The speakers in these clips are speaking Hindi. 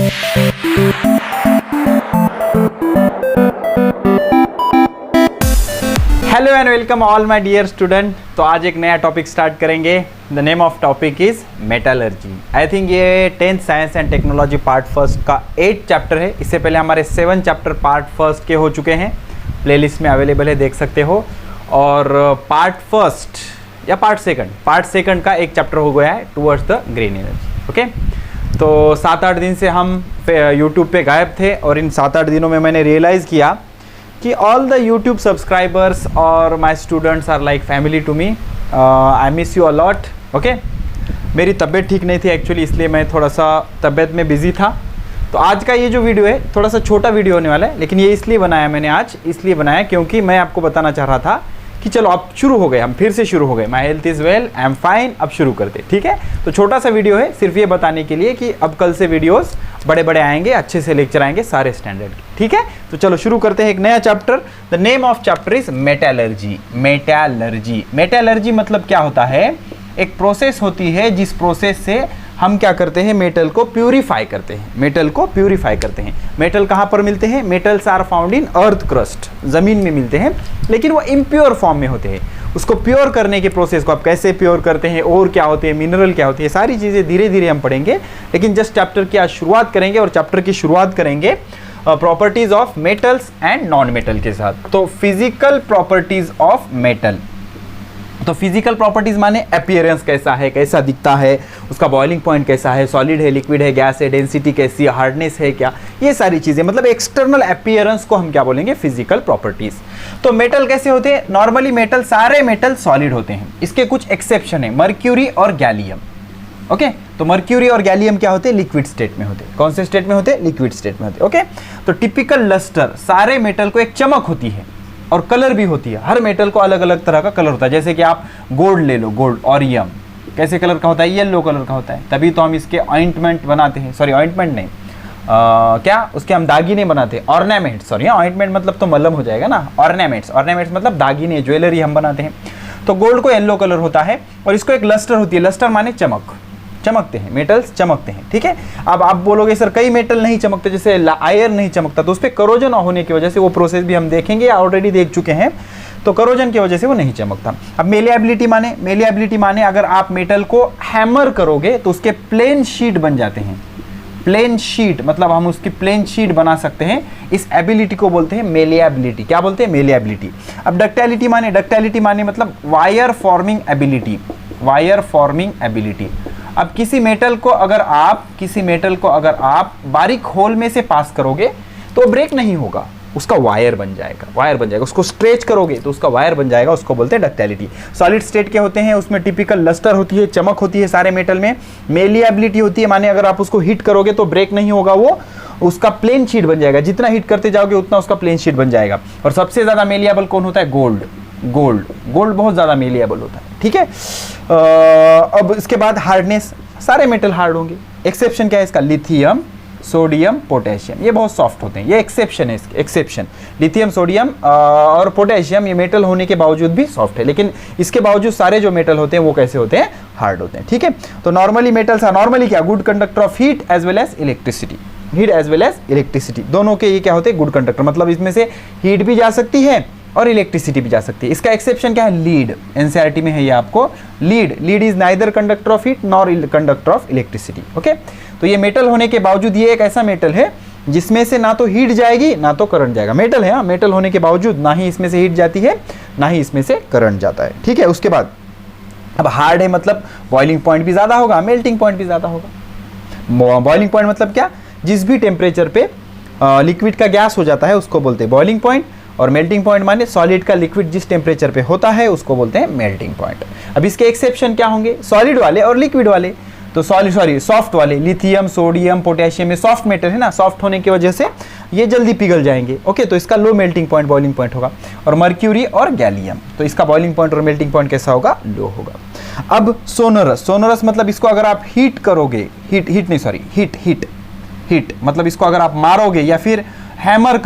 Hello and welcome all my dear student. तो आज एक नया टॉपिक स्टार्ट करेंगे। The name of topic is metallurgy. I think ये 10th science and technology part first का 8th चैप्टर है। इससे पहले हमारे 7 चैप्टर पार्ट फर्स्ट के हो चुके हैं, प्लेलिस्ट में अवेलेबल है, देख सकते हो। और पार्ट फर्स्ट या पार्ट सेकंड का एक चैप्टर हो गया है, towards the green energy. Okay, तो 7-8 दिन से हम यूट्यूब पे गायब थे और इन 7-8 दिनों में मैंने रियलाइज़ किया कि ऑल द यूट्यूब सब्सक्राइबर्स और my students are like family to me. I miss you a lot. Okay, मेरी तबीयत ठीक नहीं थी एक्चुअली, इसलिए मैं थोड़ा सा तबीयत में बिजी था। तो आज का ये जो वीडियो है थोड़ा सा छोटा वीडियो होने वाला है, लेकिन ये इसलिए बनाया मैंने आज, इसलिए बनाया क्योंकि मैं आपको बताना चाह रहा था कि चलो अब शुरू हो गए, हम फिर से शुरू हो गए। My health is well, I am fine, अब शुरू करते। ठीक है, तो छोटा सा वीडियो है सिर्फ ये बताने के लिए कि अब कल से वीडियोस बड़े बड़े आएंगे, अच्छे से लेक्चर आएंगे सारे स्टैंडर्ड के। ठीक है, तो चलो शुरू करते हैं एक नया chapter. The name of chapter is metallurgy. Metallurgy मतलब क्या होता है? एक प्रोसेस होती है जिस प्रोसेस से हम क्या करते हैं, मेटल को प्यूरिफाई करते हैं। मेटल कहाँ पर मिलते हैं? Metals are found in earth crust, ज़मीन में मिलते हैं, लेकिन वो इम्प्योर फॉर्म में होते हैं। उसको प्योर करने के प्रोसेस को आप कैसे प्योर करते हैं, और क्या होते हैं, मिनरल क्या होती है, सारी चीज़ें धीरे धीरे हम पढ़ेंगे। लेकिन जस्ट चैप्टर की आज शुरुआत करेंगे और चैप्टर की शुरुआत करेंगे properties of metals and non metal के साथ। तो फिजिकल प्रॉपर्टीज ऑफ मेटल। तो फिजिकल प्रॉपर्टीज माने अपीयरेंस कैसा है, कैसा दिखता है, उसका बॉइलिंग पॉइंट कैसा है, सॉलिड है, लिक्विड है, गैस है, डेंसिटी कैसी है, हार्डनेस है क्या, ये सारी चीजें, मतलब एक्सटर्नल अपीयरेंस को हम क्या बोलेंगे? Physical properties. तो मेटल कैसे होते हैं? नॉर्मली मेटल, सारे मेटल सॉलिड होते हैं। इसके कुछ एक्सेप्शन है, मर्क्यूरी और गैलियम। ओके, तो मर्क्यूरी और गैलियम क्या होते हैं? लिक्विड स्टेट में होते हैं। कौन से स्टेट में होते हैं? लिक्विड स्टेट में होते हैं। ओके, तो टिपिकल लस्टर, सारे मेटल को एक चमक होती है और कलर भी होती है। हर मेटल को अलग अलग तरह का कलर होता है। जैसे कि आप गोल्ड ले लो, गोल्ड ऑरियम कैसे कलर का होता है? येलो कलर का होता है। तभी तो हम इसके ऑइंटमेंट बनाते हैं, सॉरी ऑइंटमेंट नहीं, क्या उसके हम दागिने बनाते हैं, ऑर्नामेंट। सॉरी, ऑइंटमेंट मतलब तो मलहम हो जाएगा ना, ऑर्नामेंट्स मतलब दागिने, ज्वेलरी हम बनाते हैं। तो गोल्ड को येलो कलर होता है और इसको एक लस्टर होती है। लस्टर माने चमक, चमकते हैं, मेटल्स चमकते हैं। ठीक है, अब आप बोलोगे सर कई मेटल नहीं चमकते, जैसे आयरन नहीं चमकता, तो उस पर करोजन होने की वजह से, वो प्रोसेस भी हम देखेंगे, ऑलरेडी देख चुके हैं, तो करोजन की वजह से वो नहीं चमकता। अब मेलिएबिलिटी माने अगर आप मेटल को हैमर करोगे तो उसके प्लेन शीट बन जाते हैं। प्लेन शीट मतलब हम उसकी प्लेन शीट बना सकते हैं। इस एबिलिटी को बोलते हैं मेलिएबिलिटी। क्या बोलते हैं? मेलिएबिलिटी। अब डक्टिलिटी माने मतलब वायर फॉर्मिंग एबिलिटी। अब किसी मेटल को अगर आप बारीक होल में से पास करोगे तो ब्रेक नहीं होगा, उसका वायर बन जाएगा। उसको स्ट्रेच करोगे तो उसका वायर बन जाएगा, उसको बोलते हैं डक्टिलिटी। सॉलिड स्टेट के होते हैं, उसमें टिपिकल लस्टर होती है, चमक होती है सारे मेटल में। मेलिएबिलिटी होती है, माने अगर आप उसको हीट करोगे तो ब्रेक नहीं होगा, वो उसका प्लेन शीट बन जाएगा। जितना हीट करते जाओगे उतना उसका प्लेन शीट बन जाएगा। और सबसे ज्यादा मेलिएबल कौन होता है? गोल्ड बहुत ज्यादा मेलिएबल होता है। ठीक है, अब इसके बाद हार्डनेस, सारे मेटल हार्ड होंगे। एक्सेप्शन क्या है इसका? लिथियम, सोडियम, पोटेशियम, ये बहुत सॉफ्ट होते हैं। ये एक्सेप्शन है, एक्सेप्शन। लिथियम, सोडियम और पोटेशियम ये मेटल होने के बावजूद भी सॉफ्ट है, लेकिन इसके बावजूद सारे जो मेटल होते हैं वो कैसे होते हैं? हार्ड होते हैं। ठीक है, तो नॉर्मली मेटल्स आर नॉर्मली क्या? Good conductor of heat as well as electricity. दोनों के ये क्या होते हैं? गुड कंडक्टर, मतलब इसमें से हीट भी जा सकती है और इलेक्ट्रिसिटी भी जा सकती है। इसका एक्सेप्शन क्या है? लीड। एनसीईआरटी में है ये आपको, lead is neither conductor of heat nor conductor of electricity. Okay, तो ये मेटल होने के बावजूद ये एक ऐसा मेटल है जिसमें से ना तो हीट जाएगी ना तो करंट जाएगा। मेटल है, हाँ, मेटल होने के बावजूद ना ही इसमें से हीट जाती है ना ही इसमें से करंट जाता है। ठीक है, उसके बाद अब हार्ड है मतलब बॉइलिंग पॉइंट भी ज्यादा होगा, मेल्टिंग पॉइंट भी ज्यादा होगा। बॉइलिंग पॉइंट मतलब क्या? जिस भी टेम्परेचर पे लिक्विड का गैस हो जाता है उसको बोलते हैं बॉइलिंग पॉइंट, और मेल्टिंग पॉइंट माने सॉलिड का लिक्विड जिस टेम्परेचर पे होता है उसको बोलते हैं मेल्टिंग पॉइंट। अब इसके एक्सेप्शन क्या होंगे? सॉलिड वाले और लिक्विड वाले। तो सॉफ्ट वाले, लिथियम, सोडियम, पोटेशियम, ये सॉफ्ट मेटल है ना, सॉफ्ट होने की वजह से ये जल्दी पिघल जाएंगे। ओके, तो इसका low melting point, boiling point होगा। और मर्क्यूरी और गैलियम, तो इसका बॉइलिंग पॉइंट और मेल्टिंग पॉइंट कैसा होगा? लो होगा। अब सोनरस मतलब इसको अगर आप हीट करोगे, हीट मतलब इसको अगर आप मारोगे या फिर हैमर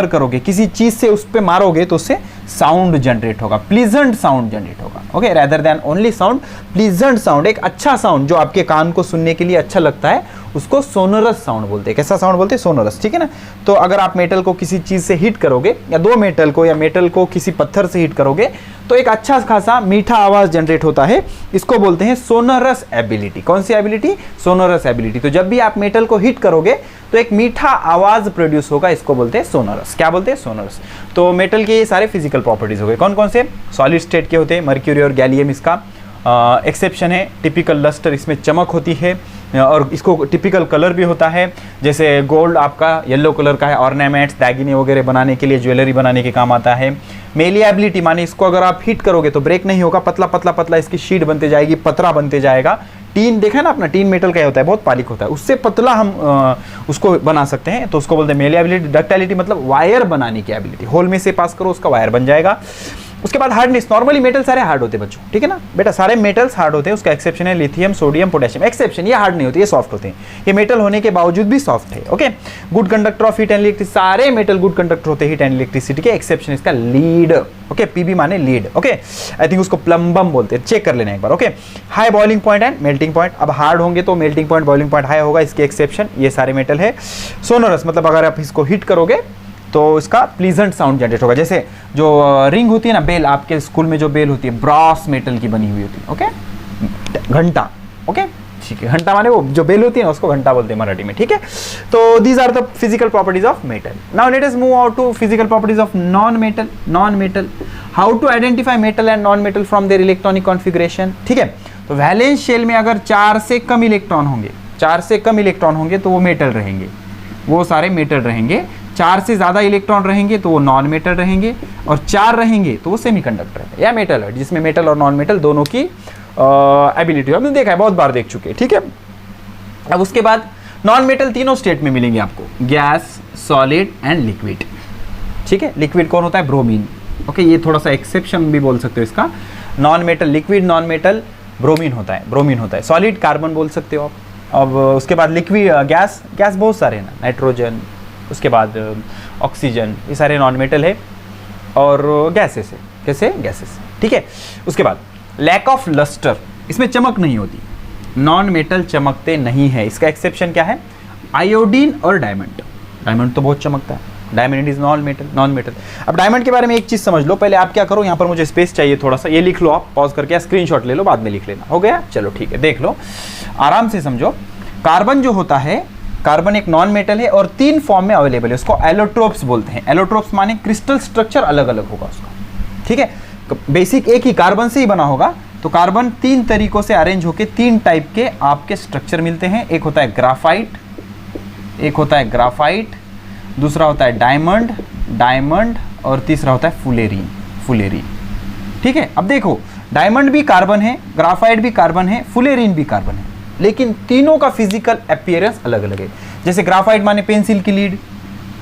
करोगे किसी चीज से उस पे मारोगे तो उससे साउंड जनरेट होगा, प्लीजेंट साउंड जनरेट होगा। Okay, rather than only sound, pleasant sound, एक अच्छा साउंड जो आपके कान को सुनने के लिए अच्छा लगता है, उसको सोनरस साउंड बोलते हैं। कैसा साउंड बोलते हैं? सोनरस, ठीक है ना। तो अगर आप मेटल को किसी चीज से हीट करोगे, या दो मेटल को या मेटल को किसी पत्थर से हीट करोगे, तो एक अच्छा खासा मीठा आवाज जनरेट होता है। इसको बोलते हैं सोनरस एबिलिटी। कौन सी एबिलिटी? Sonorous ability. तो जब भी आप मेटल को हीट करोगे तो एक मीठा आवाज प्रोड्यूस होगा, इसको बोलते हैं सोनरस। क्या बोलते हैं? सोनरस। तो मेटल के ये सारे फिजिकल प्रॉपर्टीज हो गए। कौन कौन से? सॉलिड स्टेट के होते हैं, मर्क्यूरी और गैलियम इसका एक्सेप्शन है। टिपिकल लस्टर, इसमें चमक होती है, और इसको टिपिकल कलर भी होता है। जैसे गोल्ड आपका येलो कलर का है, ऑर्नामेंट्स, दागिने वगैरह बनाने के लिए, ज्वेलरी बनाने के काम आता है। मेलिएबिलिटी माने इसको अगर आप हीट करोगे तो ब्रेक नहीं होगा, पतला पतला पतला इसकी शीट बनते जाएगी, पतरा बनते जाएगा। टीन देखा ना अपना, टीन मेटल का होता है, बहुत बारीक होता है, उससे पतला हम उसको बना सकते हैं, तो उसको बोलते हैं मेलिएबिलिटी। डक्टाइलिटी मतलब वायर बनाने की एबिलिटी, होल में से पास करो उसका वायर बन जाएगा। उसके बाद हार्डनेस, नॉर्मली मेटल सारे हार्ड होते हैं बच्चों, ठीक है ना बेटा, सारे मेटल्स हार्ड होते हैं। उसका एक्सेप्शन है लिथियम, सोडियम, पोटेशियम। एक्सेप्शन, ये हार्ड नहीं होते, ये सॉफ्ट होते हैं। ये मेटल होने के बावजूद भी सॉफ्ट है। Okay, good conductor of heat and electricity, सारे मेटल गुड कंडक्टर होते हैं हीट एंड इलेक्ट्रिसिटी के। एक्सेप्शन इसका लीड। ओके, पीबी माने लीड। ओके, आई थिंक उसको प्लम्बम बोलते हैं, चेक कर लेना एक बार। Okay, high boiling point and melting point. अब हार्ड होंगे तो melting point, boiling point high होगा, इसके एक्सेप्शन ये सारे मेटल है। सोनोरस मतलब अगर आप इसको हीट करोगे तो इसका प्लीजेंट साउंड जनरेट होगा। जैसे जो रिंग होती है ना, बेल, आपके स्कूल में जो बेल होती है ब्रास मेटल की बनी हुई होती है। ओके, घंटा। ओके, ठीक है, घंटा माने वो जो बेल होती है ना, उसको घंटा बोलते हैं मराठी में, ठीक है। तो these are the physical properties of metal. Now let us move out to physical properties of non metal. Non metal, how to identify metal and non metal from their electronic configuration, ठीक है। तो वैलेंस शेल में अगर 4 से कम इलेक्ट्रॉन होंगे, 4 से कम इलेक्ट्रॉन होंगे तो वो मेटल रहेंगे, वो सारे मेटल रहेंगे। 4 से ज़्यादा इलेक्ट्रॉन रहेंगे तो वो नॉन मेटल रहेंगे, और 4 रहेंगे तो वो सेमीकंडक्टर है या मेटल है, जिसमें मेटल और नॉन मेटल दोनों की एबिलिटी हमने देखा है, बहुत बार देख चुके हैं, ठीक है। अब उसके बाद नॉन मेटल तीनों स्टेट में मिलेंगे आपको, गैस, सॉलिड एंड लिक्विड, ठीक है। लिक्विड कौन होता है? ब्रोमीन। ओके, ये थोड़ा सा एक्सेप्शन भी बोल सकते हो इसका। Non metal liquid, non metal bromine होता है, ब्रोमीन होता है। सॉलिड कार्बन बोल सकते हो आप। अब उसके बाद लिक्विड, गैस, गैस बहुत सारे हैं ना, नाइट्रोजन, उसके बाद ऑक्सीजन, ये सारे नॉन मेटल है। और गैसेस है, कैसे? गैसेस, ठीक है। उसके बाद लैक ऑफ लस्टर, इसमें चमक नहीं होती, नॉन मेटल चमकते नहीं है। इसका एक्सेप्शन क्या है? आयोडीन और डायमंड। डायमंड तो बहुत चमकता है, diamond is non metal, non metal. अब डायमंड के बारे में एक चीज समझ लो, पहले आप क्या करो, यहाँ पर मुझे स्पेस चाहिए थोड़ा सा, ये लिख लो आप, पॉज करके स्क्रीनशॉट ले लो, बाद में लिख लेना। हो गया? चलो ठीक है, देख लो आराम से समझो। कार्बन जो होता है, कार्बन एक नॉन मेटल है और 3 फॉर्म में अवेलेबल है, उसको एलोट्रोप्स बोलते हैं। एलोट्रोप्स माने क्रिस्टल स्ट्रक्चर अलग अलग होगा उसका, ठीक है। बेसिक एक ही कार्बन से ही बना होगा, तो कार्बन 3 तरीकों से अरेंज होकर 3 टाइप के आपके स्ट्रक्चर मिलते हैं। एक होता है ग्राफाइट, एक होता है ग्राफाइट, दूसरा होता है डायमंड, डायमंड, और तीसरा होता है फुलेरीन, फुलेरीन, ठीक है। अब देखो, डायमंड भी कार्बन है, ग्राफाइट भी कार्बन है, फुलेरीन भी कार्बन है, लेकिन तीनों का फिजिकल अपीयरेंस अलग अलग है। जैसे ग्राफाइट माने पेंसिल की लीड,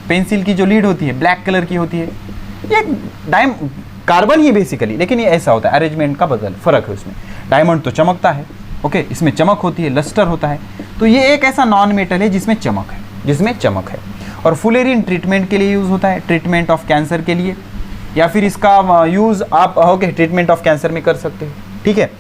पेंसिल की जो लीड होती है ब्लैक कलर की होती है, ये कार्बन ही बेसिकली, लेकिन ये ऐसा होता है, अरेंजमेंट का बदल फर्क है उसमें। डायमंड तो चमकता है, ओके, इसमें चमक होती है, लस्टर होता है, तो ये एक ऐसा नॉन मेटल है जिसमें चमक है, जिसमें चमक है। और फुलेरिन ट्रीटमेंट के लिए यूज होता है, ट्रीटमेंट ऑफ कैंसर के लिए, या फिर इसका यूज आप ओके ट्रीटमेंट ऑफ कैंसर में कर सकते हो, ठीक है।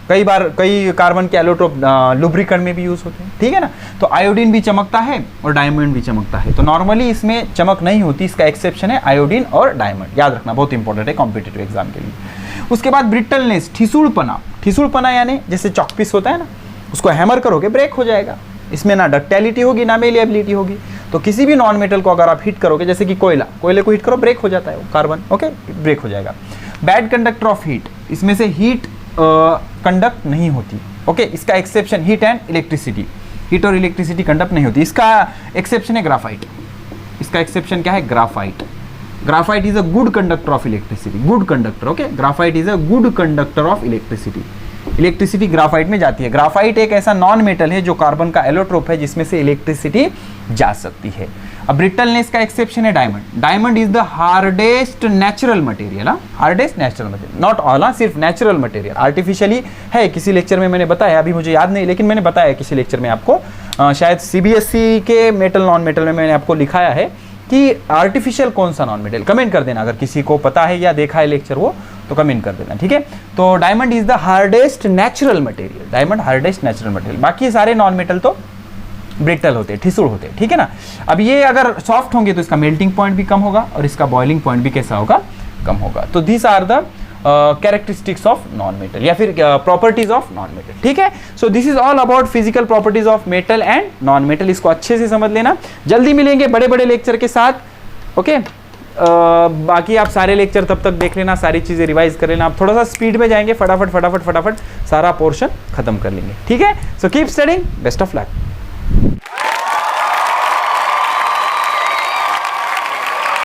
कई बार कई कार्बन के एलोट्रोप लुब्रिकेंट में भी यूज होते हैं, ठीक है ना। तो आयोडीन भी चमकता है और डायमंड भी चमकता है, तो नॉर्मली इसमें चमक नहीं होती, इसका एक्सेप्शन है आयोडीन और डायमंड, याद रखना, बहुत इंपॉर्टेंट है कॉम्पिटिटिव एग्जाम के लिए। उसके बाद ब्रिटलनेस, ठिसूड़पना, ठिसूड़पना यानी जैसे चॉकपीस होता है ना, उसको हैमर करोगे ब्रेक हो जाएगा, इसमें ना डक्टिलिटी होगी ना मेलिएबिलिटी होगी। तो किसी भी नॉन मेटल को अगर आप हिट करोगे, जैसे कि कोयला, कोयले को हिट करो ब्रेक हो जाता है वो कार्बन, ओके, ब्रेक हो जाएगा। बैड कंडक्टर ऑफ हीट, इसमें से हीट कंडक्ट नहीं होती, ओके, इसका exception heat and electricity, heat और इलेक्ट्रिसिटी कंडक्ट नहीं होती, इसका एक्सेप्शन है ग्राफाइट। इसका एक्सेप्शन क्या है? Graphite. Graphite is a good conductor of electricity, good conductor, okay, graphite is a good conductor of electricity. Electricity graphite में जाती है। ग्राफाइट एक ऐसा नॉन मेटल है जो कार्बन का एलोट्रोप है, जिसमें से इलेक्ट्रिसिटी जा सकती है। अब ब्रिटलनेस का एक्सेप्शन है diamond. Diamond is the hardest natural material, hardest natural material, not all, सिर्फ नेचुरल मटेरियल, आर्टिफिशियली है। किसी लेक्चर में मैंने बताया, अभी मुझे याद नहीं, लेकिन मैंने बताया किसी लेक्चर में आपको, शायद सीबीएसई के मेटल नॉन मेटल में मैंने आपको लिखाया है कि आर्टिफिशियल कौन सा नॉन मेटल। कमेंट कर देना अगर किसी को पता है या देखा है लेक्चर वो, तो कमेंट कर देना, ठीक है। तो diamond is the hardest natural material, diamond hardest natural material. बाकी सारे नॉन मेटल तो ब्रिटल होते हैं, ठिसूल होते हैं, ठीक है ना। अब ये अगर सॉफ्ट होंगे तो इसका मेल्टिंग पॉइंट भी कम होगा और इसका बॉइलिंग पॉइंट भी कैसा होगा, कम होगा। तो this are the characteristics of non metal या फिर प्रॉपर्टीज ऑफ नॉन मेटल, ठीक है। So this is all about physical properties of metal and non metal, इसको अच्छे से समझ लेना। जल्दी मिलेंगे बड़े बड़े लेक्चर के साथ, ओके। बाकी आप सारे लेक्चर तब तक देख लेना, सारी चीजें रिवाइज कर लेना। आप थोड़ा सा स्पीड में जाएंगे, फटाफट फटाफट फटाफट सारा पोर्शन खत्म कर लेंगे, ठीक है। So keep studying, best of luck.